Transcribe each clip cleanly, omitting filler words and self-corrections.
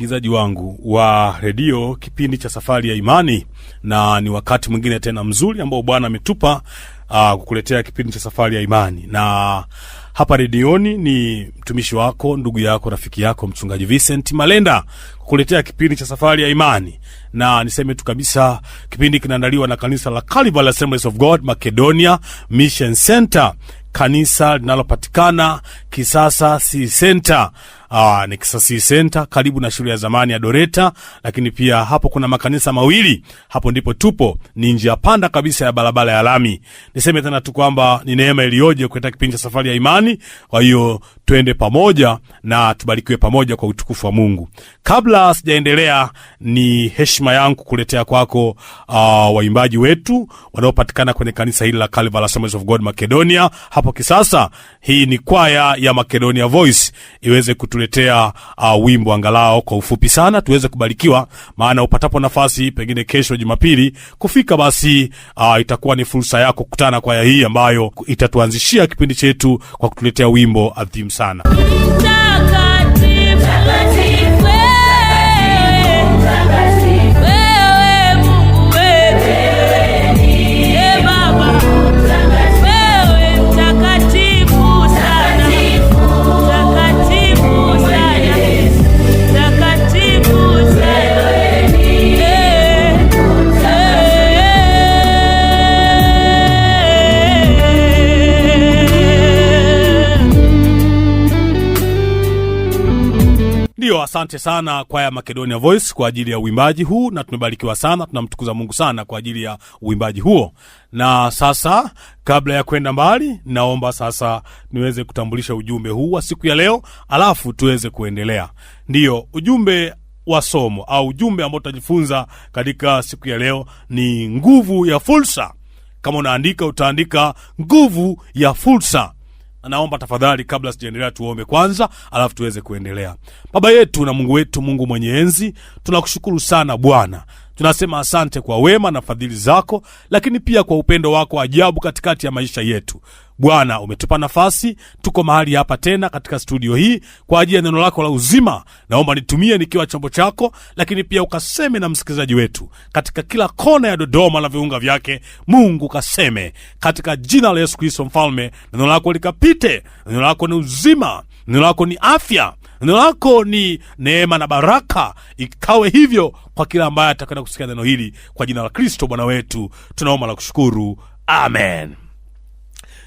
msikilizaji wangu wa redio, kipindi cha Safari ya Imani, na ni wakati mwingine tena mzuri ambao Bwana ametupa kukuletea kipindi cha Safari ya Imani. Na hapa redioni ni mtumishi wako, ndugu yako, rafiki yako, mchungaji Vincent Malenda, kukuletea kipindi cha Safari ya Imani. Na niseme tu kabisa, kipindi kinaandaliwa na kanisa la Calvary Assemblies of God Macedonia Mission Center, kanisa linalopatikana Kisasa C Center. Ni Kisasa C Center karibu na shule ya zamani ya Doreta, lakini pia hapo kuna makanisa mawili. Hapo ndipo tupo, ni njia panda kabisa ya barabara ya lami. Niseme tena tu kwamba ni neema iliyoje kuleta kipindi cha Safari ya Imani. Kwa hiyo twende pamoja na tubarikiwe pamoja kwa utukufu wa Mungu. Kabla sijaendelea, ni heshima yangu kuletea kwako waimbaji wetu wanaopatikana kwenye kanisa hili la Calvary Assemblies of God Macedonia hapo Kisasa. Hii ni kwaya ya Macedonia Voice iweze kutuletea wimbo angalau kwa ufupi sana tuweze kubarikiwa, maana upatapo nafasi pengine kesho Jumapili kufika, basi itakuwa ni fursa yako kukutana kwaya hii ambayo itatuanzishia kipindi chetu kwa kutuletea wimbo adhimu sana. Asante sana kwaya Macedonia Voice kwa ajili ya uimbaji huu, na tumebarikiwa sana, tunamtukuza Mungu sana kwa ajili ya uimbaji huo. Na sasa kabla ya kwenda mbali, naomba sasa niweze kutambulisha ujumbe huu wa siku ya leo, alafu tuweze kuendelea. Ndiyo, ujumbe wa somo au ujumbe ambao tutajifunza katika siku ya leo ni nguvu ya fursa. Kama unaandika utaandika nguvu ya fursa. Naomba tafadhali kabla sijaendelea tuombe kwanza, alafu tuweze kuendelea. Baba yetu na Mungu wetu, Mungu mwenye enzi, tunakushukuru sana Bwana. Tunasema asante kwa wema na fadhili zako, lakini pia kwa upendo wako ajabu katikati ya maisha yetu. Bwana, umetupa nafasi, tuko mahali hapa tena katika studio hii kwa ajili ya neno lako la uzima. Naomba nitumie nikiwa chombo chako, lakini pia ukaseme na msikilizaji wetu katika kila kona ya Dodoma na viunga vyake. Mungu kaseme katika jina la Yesu Kristo Mfalme. Neno lako likapite, neno lako ni uzima, neno lako ni afya, neno lako ni neema na baraka. Ikawe hivyo kwa kila ambaye atakwenda kusikia neno hili, kwa jina la Kristo Bwana wetu tunaomba na kushukuru, amen.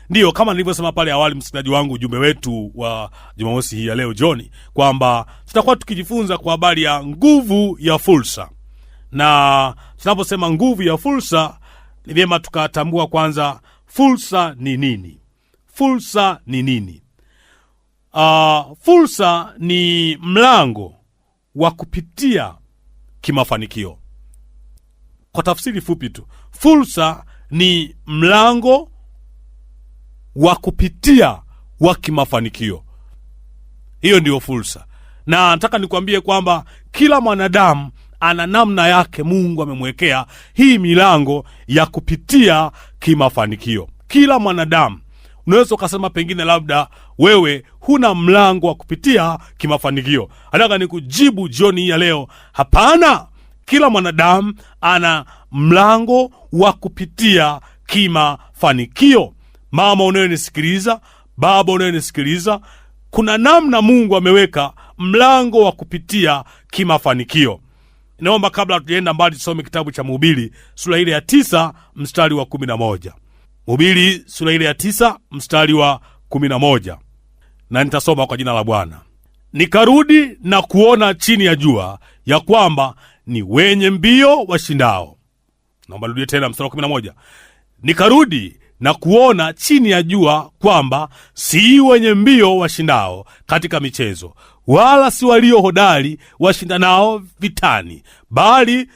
Ndiyo, kama nilivyosema pale awali, msikilizaji wangu, ujumbe wetu wa Jumamosi hii ya leo John, kwamba tutakuwa tukijifunza kwa habari ya nguvu ya fursa. Na tunaposema nguvu ya fursa, ni vyema tukatambua kwanza fursa ni nini. Fursa ni nini? Fursa ni mlango wa kupitia kimafanikio. Kwa tafsiri fupi tu, fursa ni mlango wa kupitia wa kimafanikio. Hiyo ndio fursa. Na nataka nikwambie kwamba kila mwanadamu ana namna yake Mungu amemwekea hii milango ya kupitia kimafanikio. Kila mwanadamu. Unaweza ukasema pengine labda wewe huna mlango wa kupitia kimafanikio. Nataka nikujibu jioni ya leo, hapana. Kila mwanadamu ana mlango wa kupitia kimafanikio. Mama unayonisikiliza, baba unayonisikiliza, kuna namna Mungu ameweka mlango wa kupitia kimafanikio. Naomba kabla tujaenda mbali tusome kitabu cha Mhubiri sura ile ya 9 mstari wa 11. Mhubiri sura ile ya 9 mstari wa 11. Na nitasoma kwa jina la Bwana. Nikarudi na kuona chini ya jua ya kwamba ni wenye mbio washindao. Naomba nirudie tena mstari wa 11. Nikarudi na kuona chini ya jua kwamba si wenye mbio washindao katika michezo, wala si walio hodari washindanao vitani, bali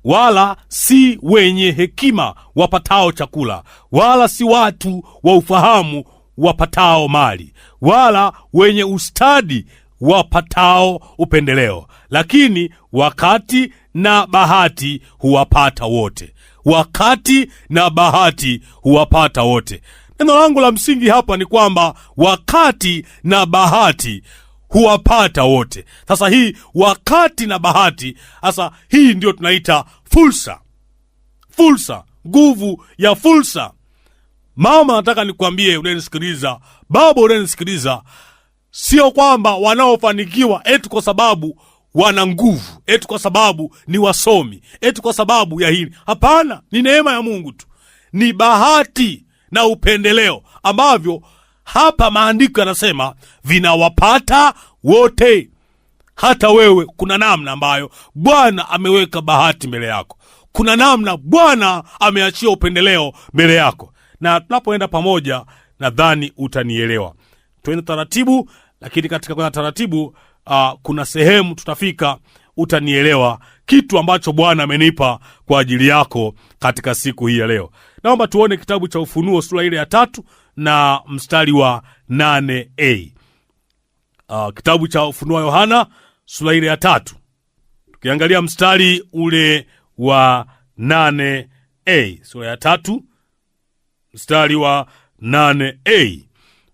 wala si wenye hekima wapatao chakula, wala si watu wa ufahamu wapatao mali, wala wenye ustadi wapatao upendeleo, lakini wakati na bahati huwapata wote. Wakati na bahati huwapata wote. Neno langu la msingi hapa ni kwamba wakati na bahati huwapata wote. Sasa hii wakati na bahati, sasa hii ndio tunaita fursa. Fursa, nguvu ya fursa. Mama, nataka nikwambie, unanisikiliza, baba unanisikiliza, sio kwamba wanaofanikiwa eti kwa sababu wana nguvu, eti kwa sababu ni wasomi, eti kwa sababu ya hili. Hapana, ni neema ya Mungu tu. Ni bahati na upendeleo ambavyo hapa maandiko yanasema vinawapata wote. Hata wewe kuna namna ambayo Bwana ameweka bahati mbele yako. Kuna namna Bwana ameachia upendeleo mbele yako. Na tunapoenda pamoja, nadhani utanielewa. Tuende taratibu, lakini katika kwenda taratibu kuna sehemu tutafika utanielewa kitu ambacho Bwana amenipa kwa ajili yako katika siku hii ya leo. Naomba tuone kitabu cha Ufunuo sura ile ya 3 na mstari wa 8a. Kitabu cha Ufunuo Yohana sura ile ya 3. Tukiangalia mstari ule wa 8a, sura ya 3 mstari wa 8a.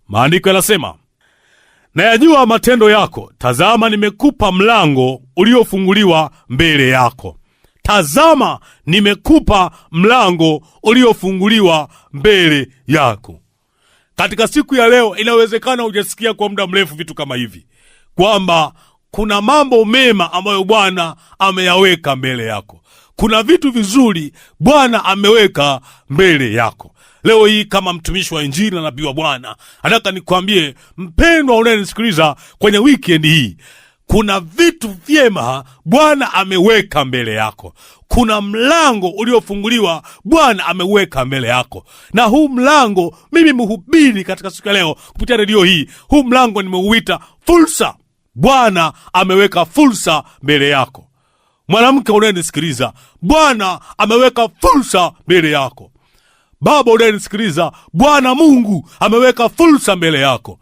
Maandiko yanasema, na yajua matendo yako, tazama nimekupa mlango uliofunguliwa mbele yako. Tazama nimekupa mlango uliofunguliwa mbele yako. Katika siku ya leo, inawezekana hujasikia kwa muda mrefu vitu kama hivi, kwamba kuna mambo mema ambayo Bwana ameyaweka mbele yako. Kuna vitu vizuri Bwana ameweka mbele yako. Leo hii kama mtumishi wa Injili na nabii wa Bwana, nataka nikwambie mpendwa unayenisikiliza kwenye weekend hii, kuna vitu vyema Bwana ameweka mbele yako. Kuna mlango uliofunguliwa Bwana ameweka mbele yako. Na huu mlango, mimi mhubiri katika siku ya leo kupitia redio hii, huu mlango nimeuita fursa. Bwana ameweka fursa mbele yako. Mwanamke unayenisikiliza, Bwana ameweka fursa mbele yako. Baba unayenisikiliza, Bwana Mungu ameweka fursa mbele yako.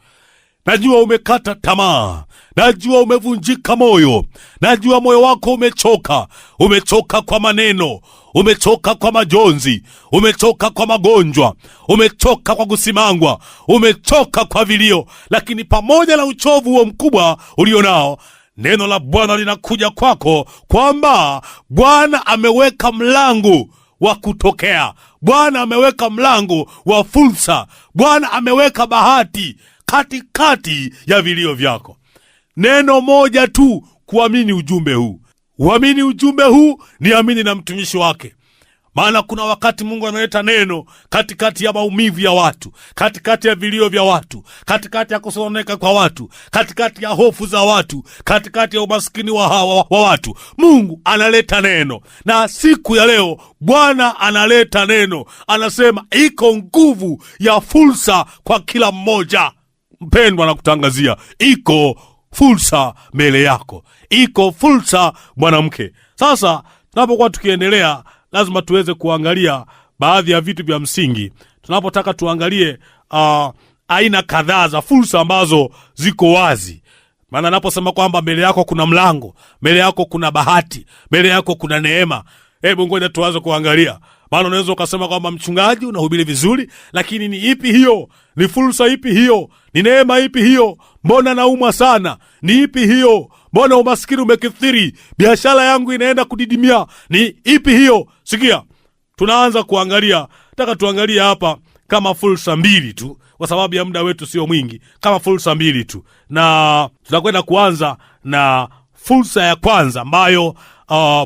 Najua umekata tamaa, najua umevunjika moyo, najua moyo wako umechoka. Umechoka kwa maneno, umechoka kwa majonzi, umechoka kwa magonjwa, umechoka kwa kusimangwa, umechoka kwa vilio. Lakini pamoja na uchovu huo mkubwa ulionao, neno la Bwana linakuja kwako kwamba Bwana ameweka mlango wa kutokea. Bwana ameweka mlango wa fursa. Bwana ameweka bahati katikati ya vilio vyako. Neno moja tu, kuamini ujumbe huu. Uamini ujumbe huu, ni amini na mtumishi wake. Maana kuna wakati Mungu analeta neno katikati ya maumivu ya watu, katikati ya vilio vya watu, katikati ya kusononeka kwa watu, katikati ya hofu za watu, katikati ya umaskini wa watu. Mungu analeta neno. Na siku ya leo Bwana analeta neno. Anasema iko nguvu ya fursa kwa kila mmoja. Mpendwa, nakutangazia iko fursa mbele yako. Iko fursa mwanamke. Sasa tunapokuwa tukiendelea, lazima tuweze kuangalia baadhi ya vitu vya msingi. Tunapotaka tuangalie aina kadhaa za fursa ambazo ziko wazi. Maana naposema kwamba mbele yako kuna mlango, mbele yako kuna bahati, mbele yako kuna neema, hebu ngoja tuanze kuangalia. Maana unaweza ukasema kwamba mchungaji unahubiri vizuri, lakini ni ipi hiyo? Ni fursa ipi hiyo? Ni neema ipi hiyo? Mbona naumwa sana? Ni ipi hiyo? Mbona umaskini umekithiri? Biashara yangu inaenda kudidimia. Ni ipi hiyo? Sikia, tunaanza kuangalia. Nataka tuangalie hapa kama fursa mbili tu, kwa sababu ya muda wetu sio mwingi, kama fursa mbili tu. Na tutakwenda kuanza na fursa ya kwanza ambayo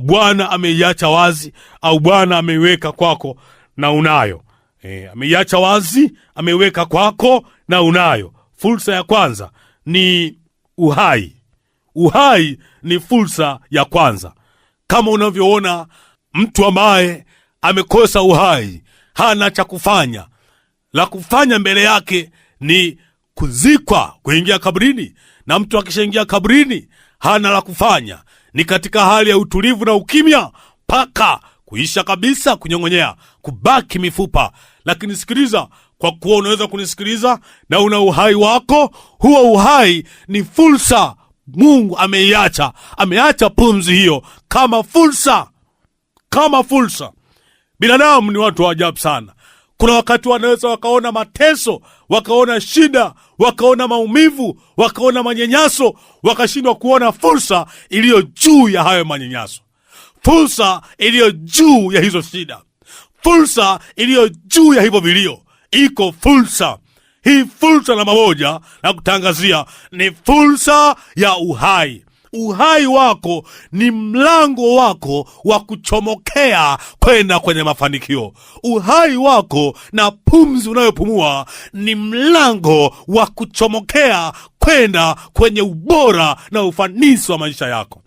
Bwana ameiacha wazi, au Bwana ameiweka kwako na unayo. Ameiacha wazi, ameiweka kwako na unayo. Fursa ya kwanza ni uhai. Uhai ni fursa ya kwanza. Kama unavyoona, mtu ambaye amekosa uhai hana cha kufanya. La kufanya mbele yake ni kuzikwa, kuingia kabrini. Na mtu akishaingia kabrini hana la kufanya, ni katika hali ya utulivu na ukimya mpaka kuisha kabisa, kunyong'onyea, kubaki mifupa. Lakini sikiliza, kwa kuwa unaweza kunisikiliza na una uhai wako, huo uhai ni fursa. Mungu ameiacha, ameacha pumzi hiyo kama fursa. Kama fursa. Binadamu ni watu wa ajabu sana. Kuna wakati wanaweza wakaona mateso, wakaona shida, wakaona maumivu, wakaona manyanyaso, wakashindwa kuona fursa iliyo juu ya hayo manyanyaso, fursa iliyo juu ya hizo shida, fursa iliyo juu ya hivyo vilio. Iko fursa. Hii fursa namba moja na kutangazia ni fursa ya uhai. Uhai wako ni mlango wako wa kuchomokea kwenda kwenye mafanikio. Uhai wako na pumzi unayopumua ni mlango wa kuchomokea kwenda kwenye ubora na ufanisi wa maisha yako,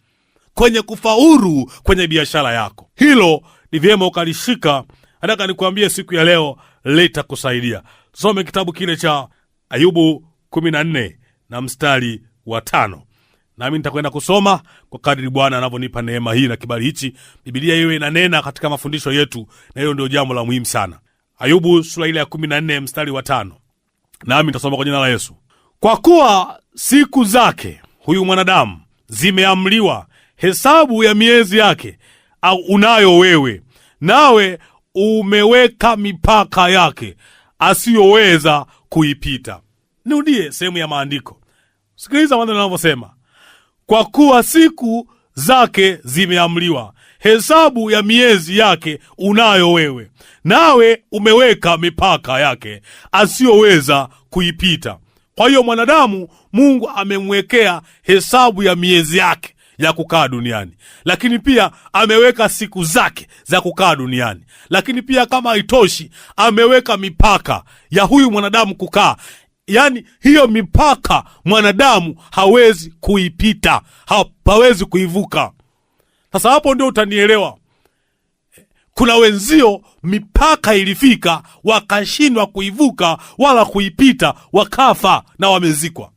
kwenye kufaulu kwenye biashara yako. Hilo ni vyema ukalishika. Nataka nikuambie siku ya leo litakusaidia. Some kitabu kile cha Ayubu 14 na mstari wa 5. Nami nitakwenda kusoma kwa kadri Bwana anavyonipa neema hii na kibali hichi. Biblia iwe inanena katika mafundisho yetu, na hiyo ndio jambo la muhimu sana. Ayubu sura ile ya 14 mstari wa 5. Nami nitasoma kwa jina la Yesu. Kwa kuwa siku zake huyu mwanadamu zimeamliwa, hesabu ya miezi yake au unayo wewe, nawe umeweka mipaka yake asiyoweza kuipita. Nirudie sehemu ya maandiko. Sikiliza maneno yanavyosema. Kwa kuwa siku zake zimeamliwa, hesabu ya miezi yake unayo wewe, nawe umeweka mipaka yake asiyoweza kuipita. Kwa hiyo mwanadamu, Mungu amemwekea hesabu ya miezi yake ya kukaa duniani, lakini pia ameweka siku zake za kukaa duniani. Lakini pia kama haitoshi, ameweka mipaka ya huyu mwanadamu kukaa. Yaani hiyo mipaka mwanadamu hawezi kuipita, hawezi kuivuka. Sasa hapo ndio utanielewa. Kuna wenzio mipaka ilifika, wakashindwa kuivuka wala kuipita, wakafa na wamezikwa.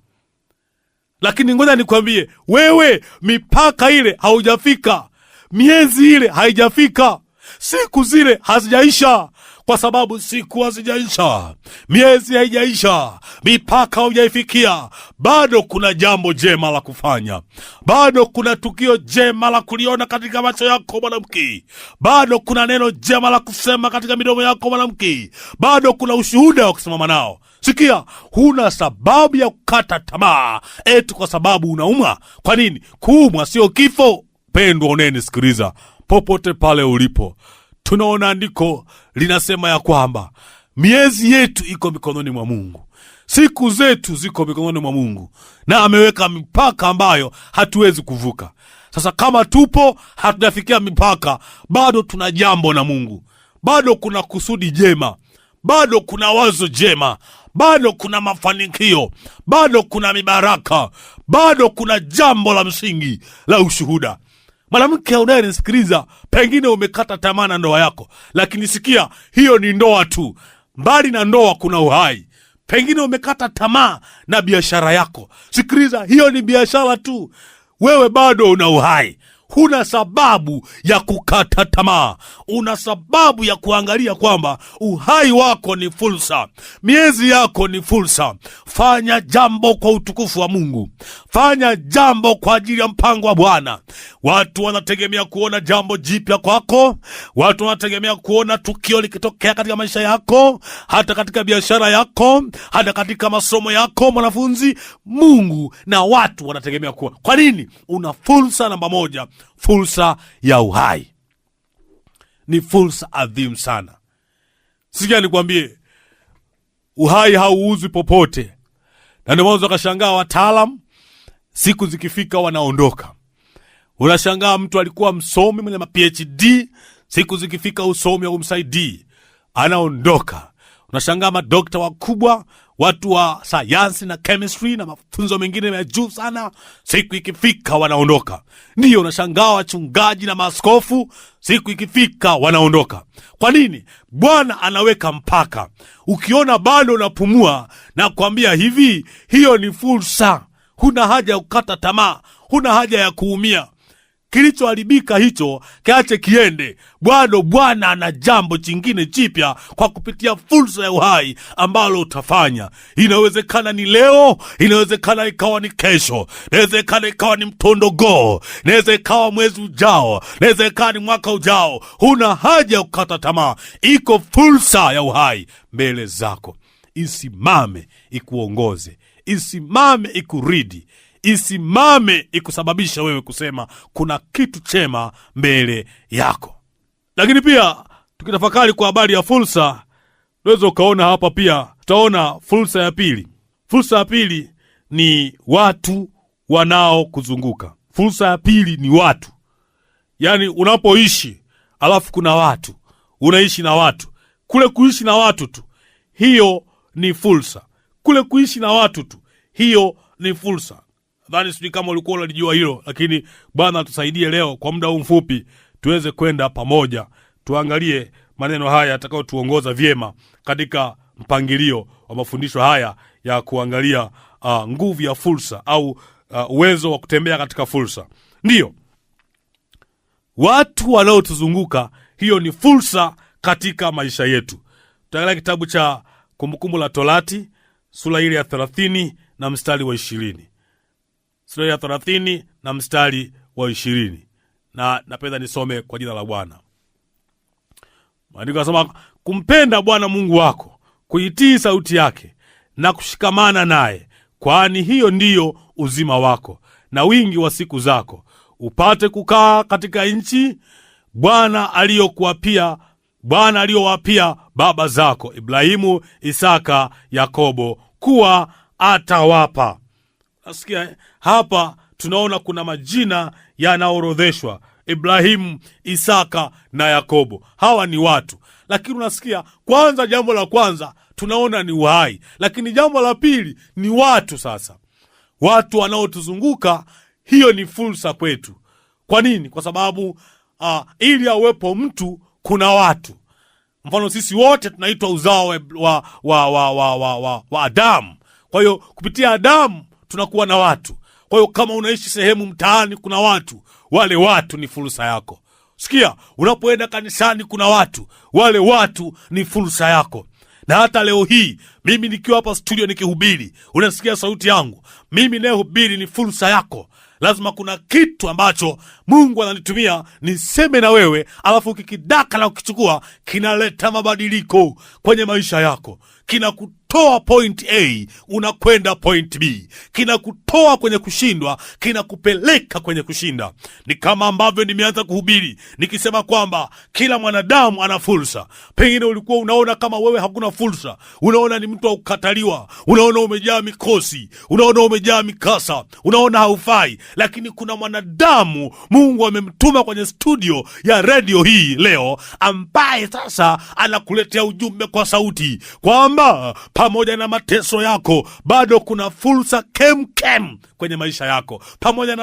Lakini ngoja nikwambie, wewe mipaka ile haujafika, miezi ile haijafika, siku zile hazijaisha. Kwa sababu siku hazijaisha, miezi haijaisha, mipaka hujaifikia, bado kuna jambo jema la kufanya, bado kuna tukio jema la kuliona katika macho yako mwanamke, bado kuna neno jema la kusema katika midomo yako mwanamke, bado kuna ushuhuda wa kusimama nao. Sikia, huna sababu ya kukata tamaa eti kwa sababu unaumwa. Kwa nini? Kuumwa sio kifo. Pendwa uneni sikiliza, popote pale ulipo, tunaona andiko linasema ya kwamba miezi yetu iko mikononi mwa Mungu, siku zetu ziko mikononi mwa Mungu, na ameweka mipaka ambayo hatuwezi kuvuka. Sasa kama tupo hatujafikia mipaka, bado tuna jambo na Mungu, bado kuna kusudi jema, bado kuna wazo jema, bado kuna mafanikio, bado kuna mibaraka, bado kuna jambo la msingi la ushuhuda. Mwanamke unayenisikiliza, pengine umekata tamaa na ndoa yako, lakini sikia, hiyo ni ndoa tu. Mbali na ndoa kuna uhai. Pengine umekata tamaa na biashara yako, sikiliza, hiyo ni biashara tu. Wewe bado una uhai. Huna sababu ya kukata tamaa. Una sababu ya kuangalia kwamba uhai wako ni fursa, miezi yako ni fursa. Fanya jambo kwa utukufu wa Mungu, fanya jambo kwa ajili ya mpango wa Bwana. Watu wanategemea kuona jambo jipya kwako, watu wanategemea kuona tukio likitokea katika maisha yako, hata katika biashara yako, hata katika masomo yako mwanafunzi. Mungu na watu wanategemea kuona. Kwa nini? Una fursa namba moja, fursa ya uhai. Ni fursa adhimu sana. Sikia nikwambie, uhai hauuzwi popote. Na ndio mwanzo wakashangaa wataalamu, siku zikifika wanaondoka. Unashangaa mtu alikuwa msomi mwenye PhD, siku zikifika usomi haumsaidii, anaondoka. Unashangaa madokta wakubwa, watu wa sayansi na chemistry na mafunzo mengine ya juu sana, siku ikifika wanaondoka. Ndiyo unashangaa wachungaji na maaskofu, siku ikifika wanaondoka. Kwa nini? Bwana anaweka mpaka. Ukiona bado unapumua, na kuambia hivi, hiyo ni fursa. Huna haja ya kukata tamaa, huna haja ya kuumia. Kilichoharibika hicho kiache kiende. Bwana ana jambo jingine jipya kwa kupitia fursa ya uhai ambalo utafanya. Inawezekana ni leo, inawezekana ikawa ni kesho, inawezekana ikawa ni mtondogoo, inaweza ikawa mwezi ujao, inaweza ikawa ni mwaka ujao. Huna haja ya kukata tamaa. Iko fursa ya uhai mbele zako. Isimame ikuongoze, isimame ikuridi, isimame ikusababisha wewe kusema kuna kitu chema mbele yako. Lakini pia tukitafakari kwa habari ya fursa, unaweza ukaona hapa pia, tutaona fursa ya pili. Fursa ya pili ni watu wanaokuzunguka. Fursa ya pili ni watu. Yaani unapoishi alafu kuna watu, unaishi na watu. Kule kuishi na watu tu, hiyo ni fursa. Kule kuishi na watu tu, hiyo ni fursa. Nadhani sijui kama ulikuwa unalijua hilo, lakini Bwana tusaidie leo kwa muda huu mfupi tuweze kwenda pamoja, tuangalie maneno haya yatakao tuongoza vyema katika mpangilio wa mafundisho haya ya kuangalia nguvu ya fursa au uwezo wa kutembea katika fursa. Ndiyo, watu wanaotuzunguka, hiyo ni fursa katika maisha yetu. Tutaangalia kitabu cha Kumbukumbu la Torati sura ile ya 30 na mstari wa 20. Sura ya 30 na mstari wa 20. Na napenda nisome kwa jina la Bwana. Maandiko yanasema, kumpenda Bwana Mungu wako, kuitii sauti yake na kushikamana naye, kwani hiyo ndiyo uzima wako na wingi wa siku zako, upate kukaa katika nchi Bwana aliyowapia baba zako Ibrahimu, Isaka, Yakobo kuwa atawapa. Nasikia hapa tunaona kuna majina yanaorodheshwa: Ibrahimu, Isaka na Yakobo. Hawa ni watu. Lakini unasikia kwanza, jambo la kwanza tunaona ni uhai, lakini jambo la pili ni watu. Sasa watu wanaotuzunguka, hiyo ni fursa kwetu. Kwa nini? Kwa sababu ili awepo mtu kuna watu. Mfano, sisi wote tunaitwa uzao wa Adamu. Kwa hiyo kupitia Adamu tunakuwa na watu. Kwa hiyo kama unaishi sehemu mtaani kuna watu, wale watu ni fursa yako. Sikia, unapoenda kanisani kuna watu, wale watu ni fursa yako. Na hata leo hii mimi nikiwa hapa studio nikihubiri, unasikia sauti yangu, mimi nayehubiri ni fursa yako. Lazima kuna kitu ambacho Mungu ananitumia niseme na wewe, alafu kikidaka na kukichukua kinaleta mabadiliko kwenye maisha yako. Kinakutoa point A unakwenda point B, kinakutoa kwenye kushindwa kinakupeleka kwenye kushinda. Ni kama ambavyo nimeanza kuhubiri nikisema kwamba kila mwanadamu ana fursa. Pengine ulikuwa unaona kama wewe hakuna fursa, unaona ni mtu wa kukataliwa, unaona umejaa mikosi, unaona umejaa mikasa, unaona haufai. Lakini kuna mwanadamu Mungu amemtuma kwenye studio ya radio hii leo, ambaye sasa anakuletea ujumbe kwa sauti kwamba pamoja na mateso yako bado kuna fursa kem kwenye maisha yako. Pamoja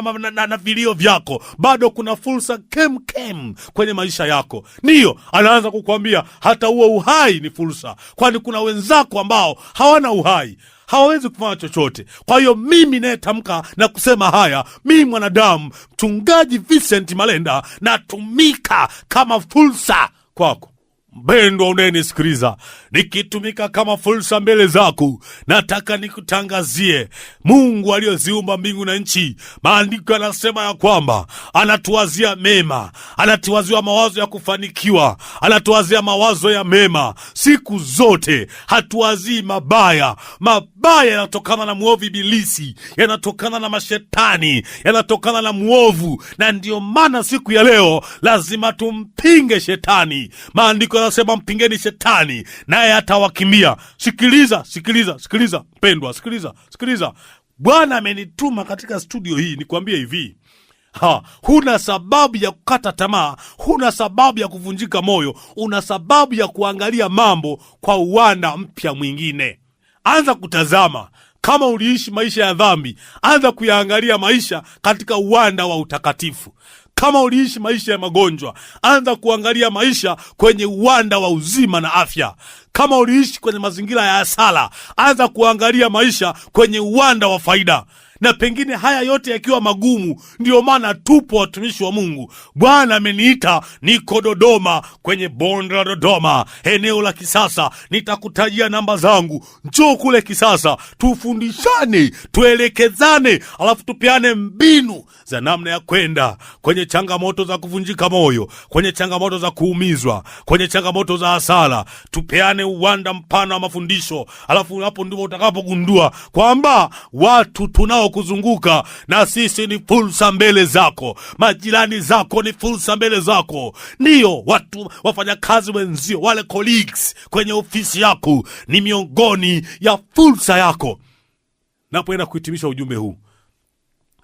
na vilio vyako bado kuna fursa kem kwenye maisha yako. Ndiyo, anaanza kukwambia hata huo uhai ni fursa, kwani kuna wenzako ambao hawana uhai, hawawezi kufanya chochote. Kwa hiyo mimi nayetamka na kusema haya, mimi mwanadamu, mchungaji Vincent Malenda, natumika kama fursa kwako. Mpendwa unayenisikiliza, nikitumika kama fursa mbele zako, nataka nikutangazie Mungu aliyeziumba mbingu na nchi. Maandiko yanasema ya kwamba anatuwazia mema, anatuwazia mawazo ya kufanikiwa, anatuwazia mawazo ya mema siku zote. Hatuwazii mabaya. Mabaya yanatokana na muovu ibilisi, yanatokana na mashetani, yanatokana na muovu. Na ndio maana siku ya leo lazima tumpinge shetani. Maandiko yanasema mpingeni shetani naye atawakimbia. Sikiliza mpendwa, sikiliza. Bwana amenituma katika studio hii nikwambie hivi, huna sababu ya kukata tamaa, huna sababu ya kuvunjika moyo, una sababu ya kuangalia mambo kwa uwanda mpya mwingine. Anza kutazama. Kama uliishi maisha ya dhambi, anza kuyaangalia maisha katika uwanda wa utakatifu. Kama uliishi maisha ya magonjwa, anza kuangalia maisha kwenye uwanda wa uzima na afya. Kama uliishi kwenye mazingira ya hasara, anza kuangalia maisha kwenye uwanda wa faida. na pengine haya yote yakiwa magumu. Ndio maana tupo watumishi wa Mungu. Bwana ameniita, niko Dodoma, kwenye bonde la Dodoma, eneo la Kisasa. Nitakutajia namba zangu, njoo kule Kisasa, tufundishane, tuelekezane, alafu tupeane mbinu za namna ya kwenda kwenye changamoto za kuvunjika moyo, kwenye changamoto za kuumizwa, kwenye changamoto za hasara. Tupeane uwanda mpana wa mafundisho, alafu hapo ndipo utakapogundua kwamba watu tunao kuzunguka na sisi ni fursa mbele zako. Majirani zako ni fursa mbele zako. Ndiyo, watu wafanyakazi wenzio, wale colleagues kwenye ofisi yako ni miongoni ya fursa yako. Napoenda kuhitimisha ujumbe huu,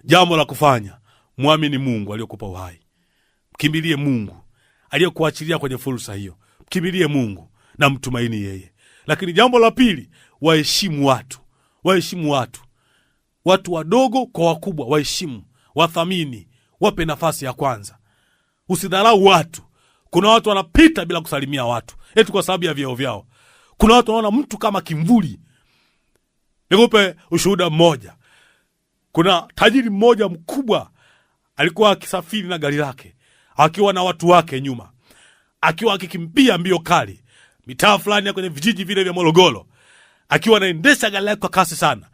jambo la kufanya, muamini Mungu aliyokupa uhai. Mkimbilie Mungu aliyokuachilia kwenye fursa hiyo. Mkimbilie Mungu na mtumaini yeye. Lakini jambo la pili, waheshimu watu. Waheshimu watu. Watu wadogo kwa wakubwa, waheshimu, wathamini, wape nafasi ya kwanza. Usidharau watu. Kuna watu wanapita bila kusalimia watu, eti kwa sababu ya vyeo vyao. Kuna watu wanaona mtu kama kimvuli. Nikupe ushuhuda mmoja. Kuna tajiri mmoja mkubwa alikuwa akisafiri na gari lake, akiwa na watu wake nyuma, akiwa akikimbia mbio kali mitaa fulani ya kwenye vijiji vile vya Morogoro, akiwa anaendesha gari lake kwa kasi sana.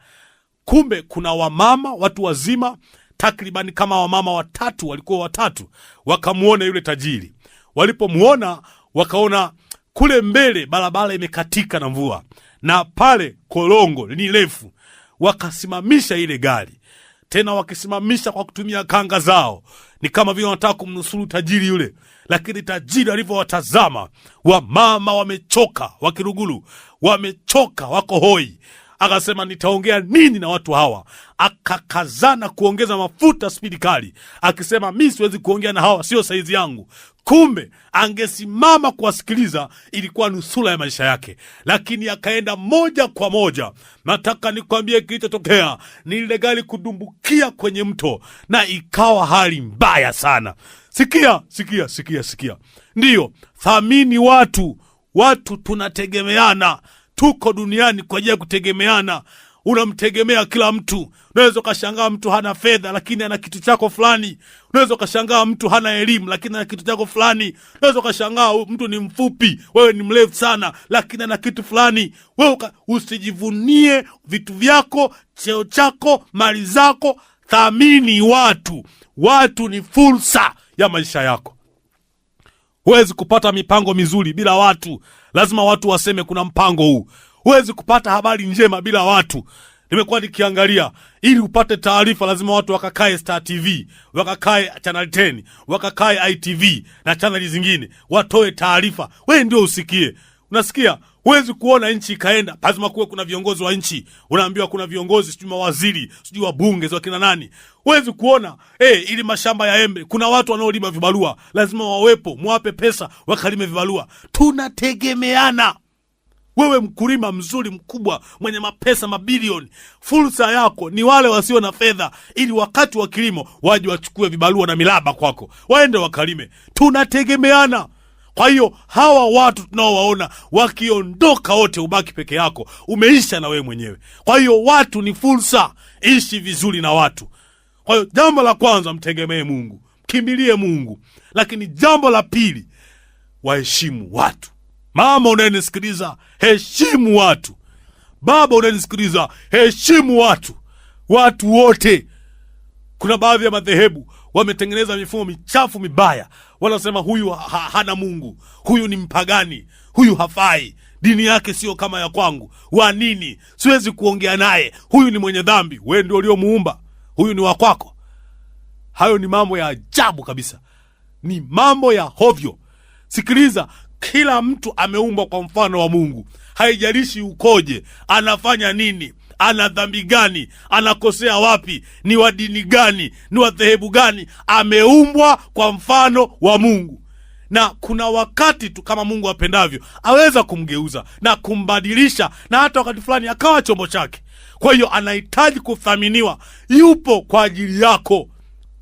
Kumbe kuna wamama, watu wazima, takribani kama wamama watatu, walikuwa watatu, wakamuona yule tajiri. Walipomuona, wakaona kule mbele barabara imekatika na mvua, na pale korongo ni refu. Wakasimamisha ile gari, tena wakisimamisha kwa kutumia kanga zao, ni kama vile wanataka kumnusuru tajiri yule. Lakini tajiri alivyowatazama, wamama wamechoka, wakirugulu, wamechoka, wako hoi, akasema nitaongea nini na watu hawa? Akakazana kuongeza mafuta spidi kali, akisema mimi siwezi kuongea na hawa, sio saizi yangu. Kumbe angesimama kuwasikiliza, ilikuwa nusura ya maisha yake, lakini akaenda moja kwa moja. Nataka nikwambie kilichotokea ni ile gari kudumbukia kwenye mto, na ikawa hali mbaya sana. Sikia. Ndiyo, thamini watu. Watu tunategemeana. Tuko duniani kwa ajili ya kutegemeana. Unamtegemea kila mtu. Unaweza ukashangaa mtu hana fedha lakini ana kitu chako fulani. Unaweza ukashangaa mtu hana elimu lakini ana kitu chako fulani. Unaweza ukashangaa mtu ni mfupi, wewe ni mrefu sana, lakini ana kitu fulani. Wewe usijivunie vitu vyako, cheo chako, mali zako. Thamini watu. Watu ni fursa ya maisha yako. Huwezi kupata mipango mizuri bila watu. Lazima watu waseme kuna mpango huu. Huwezi kupata habari njema bila watu. Nimekuwa nikiangalia, ili upate taarifa lazima watu wakakae Star TV, wakakae Channel 10, wakakae ITV na channel zingine, watoe taarifa. Wewe ndio usikie. Unasikia? Huwezi kuona nchi ikaenda, lazima kuwe kuna viongozi wa nchi. Unaambiwa kuna viongozi, sijui mawaziri, sijui wabunge, sio kina nani. Huwezi kuona ili mashamba ya embe kuna watu wanaolima vibarua, lazima wawepo, muwape pesa wakalime vibarua. Tunategemeana. Wewe mkulima mzuri mkubwa mwenye mapesa mabilioni, fursa yako ni wale wasio na fedha, ili wakati wa kilimo waje wachukue vibarua na milaba kwako, waende wakalime. Tunategemeana. Kwa hiyo hawa watu tunaowaona wakiondoka wote, ubaki peke yako, umeisha na wewe mwenyewe. Kwa hiyo watu ni fursa, ishi vizuri na watu. Kwa hiyo jambo la kwanza, mtegemee Mungu, kimbilie Mungu. Lakini jambo la pili, waheshimu watu. Mama unayenisikiliza, heshimu watu. Baba unayenisikiliza, heshimu watu. Watu wote. Kuna baadhi ya madhehebu wametengeneza mifumo michafu mibaya. Wanasema huyu hana Mungu, huyu ni mpagani, huyu hafai, dini yake sio kama ya kwangu. Wa nini? Siwezi kuongea naye, huyu ni mwenye dhambi. Wewe ndio uliomuumba, huyu ni wa kwako. Hayo ni mambo ya ajabu kabisa, ni mambo ya hovyo. Sikiliza, kila mtu ameumbwa kwa mfano wa Mungu. Haijalishi ukoje, anafanya nini, ana dhambi gani, anakosea wapi, ni wa dini gani, ni wa dhehebu gani, ameumbwa kwa mfano wa Mungu. Na kuna wakati tu kama Mungu apendavyo aweza kumgeuza na kumbadilisha, na hata wakati fulani akawa chombo chake. Kwa hiyo anahitaji kuthaminiwa. Yupo kwa ajili yako.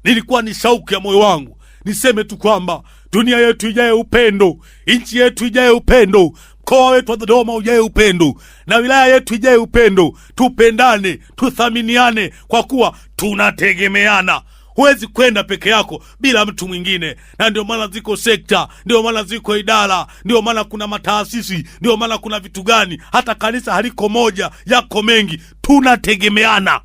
Nilikuwa ni shauku ya moyo wangu niseme tu kwamba dunia yetu ijaye upendo, nchi yetu ijaye upendo, mkoa wetu wa Dodoma ujae upendo, na wilaya yetu ijae upendo. Tupendane, tuthaminiane, kwa kuwa tunategemeana. Huwezi kwenda peke yako bila mtu mwingine, na ndio maana ziko sekta, ndio maana ziko idara, ndio maana kuna mataasisi, ndio maana kuna vitu gani. Hata kanisa haliko moja, yako mengi. Tunategemeana.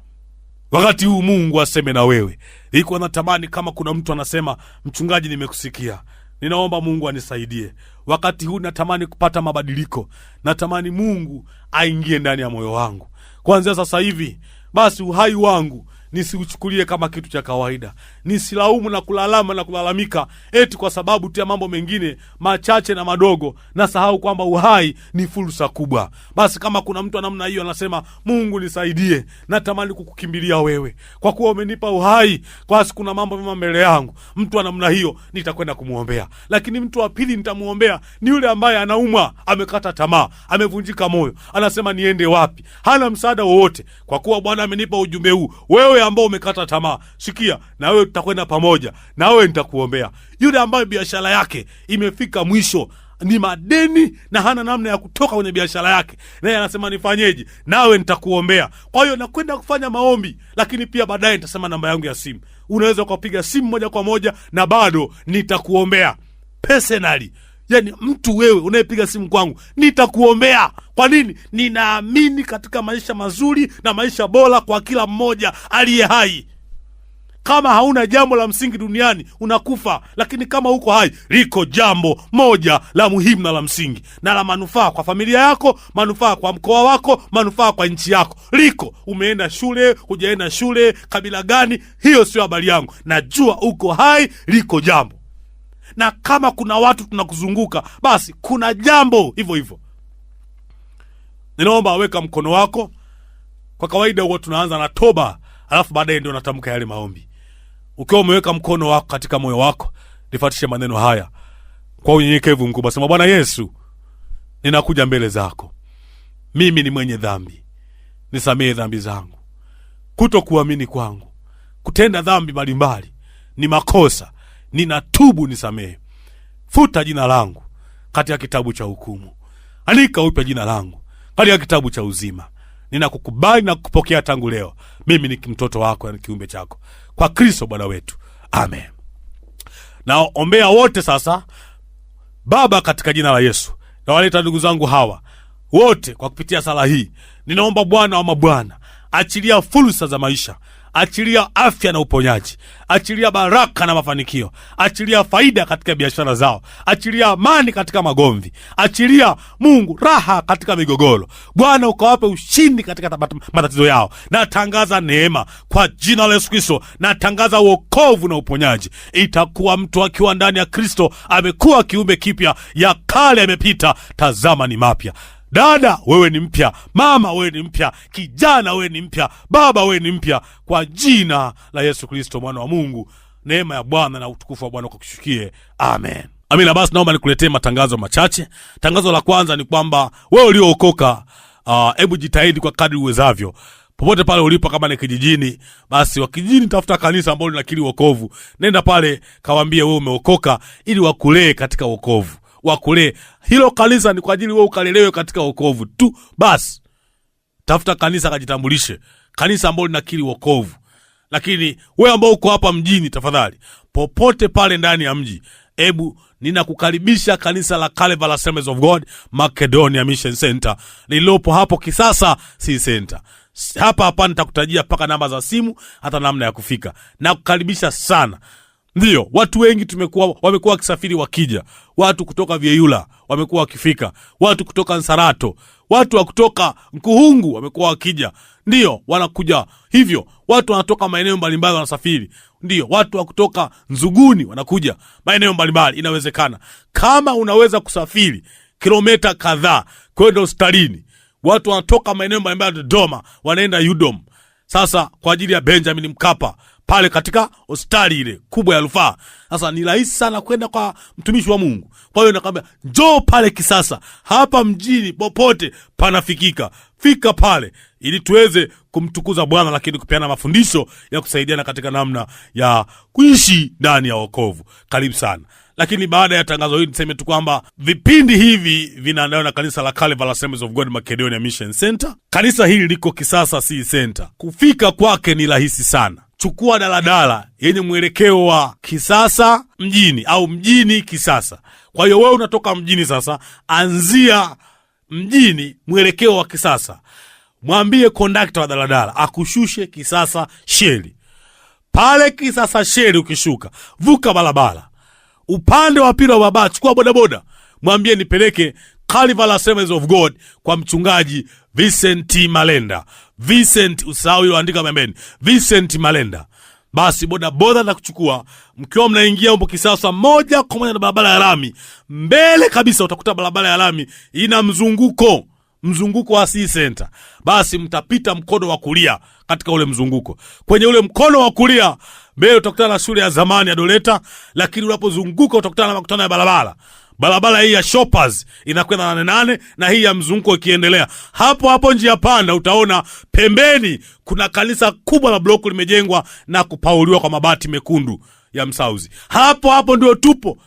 Wakati huu Mungu aseme na wewe. Iko natamani kama kuna mtu anasema, mchungaji, nimekusikia, ninaomba Mungu anisaidie. Wakati huu natamani kupata mabadiliko. Natamani Mungu aingie ndani ya moyo wangu. Kuanzia sasa hivi, basi uhai wangu nisiuchukulie kama kitu cha kawaida. Nisilaumu na kulalama na kulalamika eti kwa sababu tu ya mambo mengine machache na madogo, na sahau kwamba uhai ni fursa kubwa. Basi kama kuna mtu namna hiyo anasema, Mungu nisaidie, natamani kukukimbilia wewe, kwa kuwa umenipa uhai, kwa sababu kuna mambo mema mbele yangu. Mtu wa namna hiyo nitakwenda kumuombea. Lakini mtu wa pili nitamuombea ni yule ambaye anaumwa, amekata tamaa, amevunjika moyo, anasema niende wapi? Hana msaada wowote. Kwa kuwa Bwana amenipa ujumbe huu, wewe ambao umekata tamaa, sikia, na wewe tutakwenda pamoja, na wewe nitakuombea. Yule ambaye biashara yake imefika mwisho, ni madeni na hana namna ya kutoka kwenye biashara yake, naye anasema nifanyeje? Nawe nitakuombea. Kwa hiyo nakwenda kufanya maombi, lakini pia baadaye nitasema namba yangu ya simu. Unaweza kupiga simu moja kwa moja na bado nitakuombea personally. Yani mtu wewe unayepiga simu kwangu, nitakuombea. Kwa nini? Ninaamini katika maisha mazuri na maisha bora kwa kila mmoja aliye hai. Kama hauna jambo la msingi duniani unakufa, lakini kama uko hai, liko jambo moja la muhimu na la msingi na la manufaa kwa familia yako, manufaa kwa mkoa wako, manufaa kwa nchi yako. Liko. Umeenda shule, hujaenda shule, kabila gani, hiyo sio habari yangu. Najua uko hai, liko jambo. Na kama kuna watu tunakuzunguka, basi kuna jambo hivyo hivyo. Ninaomba weka mkono wako. Kwa kawaida huwa tunaanza na toba, alafu baadaye ndio natamka yale maombi. Ukiwa umeweka mkono wako katika moyo wako, nifuatishe maneno haya kwa unyenyekevu mkubwa. Sema, Bwana Yesu, ninakuja mbele zako. Mimi ni mwenye dhambi. Nisamehe dhambi zangu. Kutokuamini kwangu, kutenda dhambi mbalimbali ni makosa. Ninatubu, nisamehe. Futa jina langu katika kitabu cha hukumu. Andika upya jina langu katika kitabu cha uzima. Ninakukubali na kukupokea tangu leo. Mimi ni mtoto wako na kiumbe chako, kwa Kristo Bwana wetu. Amen. Na ombea wote sasa. Baba, katika jina la Yesu, na waleta ndugu zangu hawa wote kwa kupitia sala hii. Ninaomba Bwana wa mabwana, achilia fursa za maisha, achilia afya na uponyaji, achilia baraka na mafanikio, achilia faida katika biashara zao, achilia amani katika magomvi, achilia Mungu raha katika migogoro. Bwana, ukawape ushindi katika matatizo yao. Natangaza neema kwa jina la Yesu Kristo. Natangaza wokovu na uponyaji. Itakuwa mtu akiwa ndani ya Kristo amekuwa kiumbe kipya, ya kale yamepita, tazama ni mapya. Dada, wewe ni mpya. Mama, wewe ni mpya. Kijana, wewe ni mpya. Baba, wewe ni mpya, kwa jina la Yesu Kristo mwana wa Mungu. Neema ya Bwana na utukufu wa Bwana ukakushukie. Amen. Amina. Basi naomba nikuletee matangazo machache. Tangazo la kwanza ni kwamba wewe uliookoka, hebu jitahidi kwa kadri uwezavyo, popote pale ulipo. Kama ni kijijini, basi wa kijijini tafuta kanisa ambalo linakiri wokovu. Nenda pale, kawaambie wewe umeokoka, ili wakulee katika wokovu. Wakulee. Hilo kanisa ni kwa ajili wewe ukalelewe katika wokovu tu. Basi tafuta kanisa, kajitambulishe, kanisa ambalo linakiri wokovu. Lakini wewe ambao uko hapa mjini, tafadhali, popote pale ndani ya mji, hebu ninakukaribisha kanisa la Calvary Assemblies of God Macedonia Mission Center lililopo hapo Kisasa C Center. Hapa nitakutajia paka namba za simu, hata namna ya kufika. Nakukaribisha sana. Ndiyo, watu wengi wamekuwa wakisafiri wakija. Watu kutoka Vyeyula wamekuwa wakifika. Watu kutoka Nsarato, watu wa kutoka Nkuhungu wamekuwa wakija. Ndiyo, wanakuja. Hivyo, watu wanatoka maeneo mbalimbali wanasafiri. Ndiyo, watu wa kutoka Nzuguni wanakuja maeneo mbalimbali. Inawezekana. Kama unaweza kusafiri kilomita kadhaa kwenda hospitalini, watu wanatoka maeneo mbalimbali Dodoma wanaenda UDOM. Sasa kwa ajili ya Benjamin Mkapa pale katika hospitali ile kubwa ya rufaa. Sasa ni rahisi sana kwenda kwa mtumishi wa Mungu. Kwa hiyo nakwambia, njoo pale Kisasa. Hapa mjini popote panafikika. Fika pale. ili tuweze kumtukuza Bwana, lakini kupeana mafundisho ya kusaidiana katika namna ya kuishi ndani ya wokovu. Karibu sana. Lakini baada ya tangazo hili niseme tu kwamba vipindi hivi vinaandaliwa na kanisa la Calvary Assemblies of God Macedonia Mission Center. Kanisa hili liko Kisasa C Center. Kufika kwake ni rahisi sana. Chukua daladala yenye mwelekeo wa Kisasa mjini au mjini Kisasa. Kwa hiyo wewe unatoka mjini sasa, anzia mjini mwelekeo wa Kisasa. Mwambie kondakta wa daladala akushushe Kisasa Sheli. Pale Kisasa Sheli ukishuka, vuka barabara. Upande wa pili wa baba, chukua bodaboda. Mwambie nipeleke Calvary Assemblies of God kwa mchungaji Vincent Malenda. Vincent, usahau hilo, andika pembeni. Vincent Malenda. Basi bodaboda na kuchukua, mkiwa mnaingia hapo Kisasa moja kwa moja na barabara ya lami. Mbele kabisa utakuta barabara ya lami ina mzunguko wa C Center. Basi mtapita mkono wa kulia katika ule mzunguko. Kwenye ule mkono wa kulia mbele utakutana na shule ya zamani ya Doleta, lakini unapozunguka utakutana na makutano ya barabara. Barabara hii ya Shoppers inakwenda 88 na hii ya mzunguko ikiendelea. Hapo njia panda utaona pembeni kuna kanisa kubwa la bloku limejengwa na kupauliwa kwa mabati mekundu ya msauzi. Hapo ndio tupo.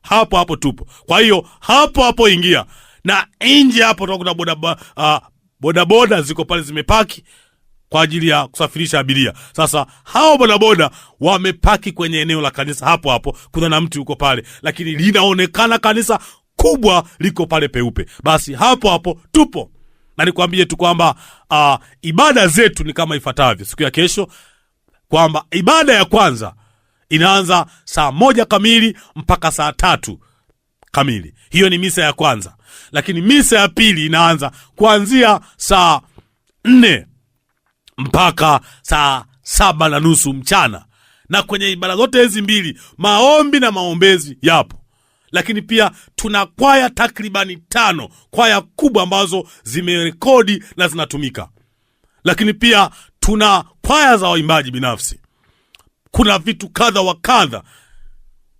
Hapo tupo. Kwa hiyo hapo ingia. Na nje hapo utakuta bodaboda ziko pale zimepaki kwa ajili ya kusafirisha abiria. Sasa hao bodaboda wamepaki kwenye eneo la kanisa hapo. Kuna na mtu yuko pale, lakini linaonekana kanisa kubwa liko pale peupe. Basi hapo tupo. Na nikwambie tu kwamba ibada zetu ni kama ifuatavyo. Siku ya kesho kwamba ibada ya kwanza inaanza saa 1 kamili mpaka saa 3 kamili. Hiyo ni misa ya kwanza. Lakini misa ya pili inaanza kuanzia saa 4 mpaka saa 7:30 mchana. Na kwenye ibada zote hizi mbili maombi na maombezi yapo. Lakini pia tuna kwaya takribani 5, kwaya kubwa ambazo zimerekodi na zinatumika. Lakini pia tuna kwaya za waimbaji binafsi. Kuna vitu kadha wa kadha.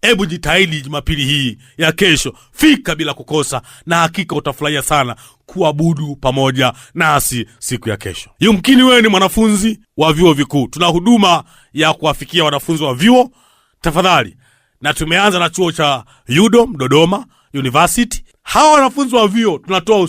Hebu jitahidi Jumapili hii ya kesho, fika bila kukosa, na hakika utafurahia sana kuabudu pamoja nasi siku ya kesho. Yumkini wewe ni mwanafunzi wa vyuo vikuu. Tuna huduma ya kuwafikia wanafunzi wa vyuo. Tafadhali, na tumeanza na chuo cha UDOM Dodoma University. Hawa wanafunzi wa vyuo tunatoa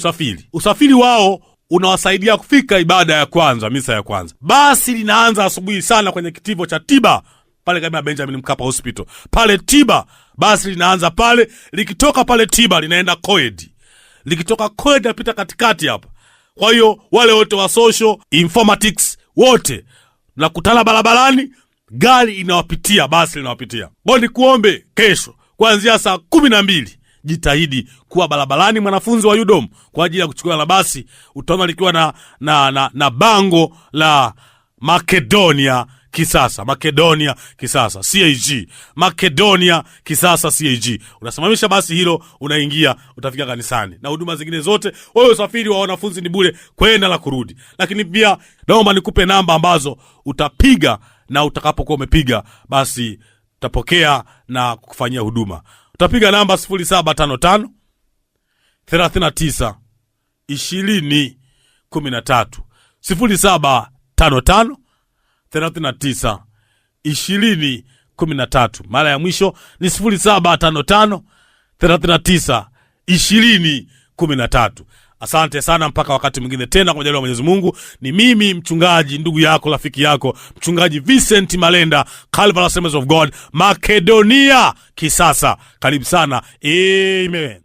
usafiri wao unawasaidia kufika ibada ya kwanza, misa ya kwanza. Basi linaanza asubuhi sana kwenye kitivo cha tiba pale kama Benjamin Mkapa Hospital. Pale tiba, basi linaanza pale, likitoka pale tiba linaenda Coed. Likitoka Coed napita katikati hapa. Kwa hiyo wale wote wa social informatics wote nakutana barabarani, gari inawapitia, basi linawapitia. Boni kuombe kesho kuanzia saa 12 jitahidi kuwa barabarani mwanafunzi wa UDOM kwa ajili ya kuchukua na basi. Utaona likiwa na bango la Macedonia Kisasa CAG. Macedonia Kisasa CAG. Unasimamisha basi hilo, unaingia, utafika kanisani. Na huduma zingine zote, wewe usafiri wa wanafunzi ni bure kwenda na kurudi. Lakini pia naomba nikupe namba ambazo utapiga, na utakapokuwa umepiga basi utapokea na kukufanyia huduma. Utapiga namba 0755 39 20 13 0755 39 20 13. Mara ya mwisho ni 0755 39 20 13. Asante sana, mpaka wakati mwingine tena, kwa majaliwa Mwenyezi Mungu. Ni mimi mchungaji, ndugu yako, rafiki yako, mchungaji Vincent Malenda, Calvary Assemblies of God Macedonia Kisasa. Karibu sana. Amen.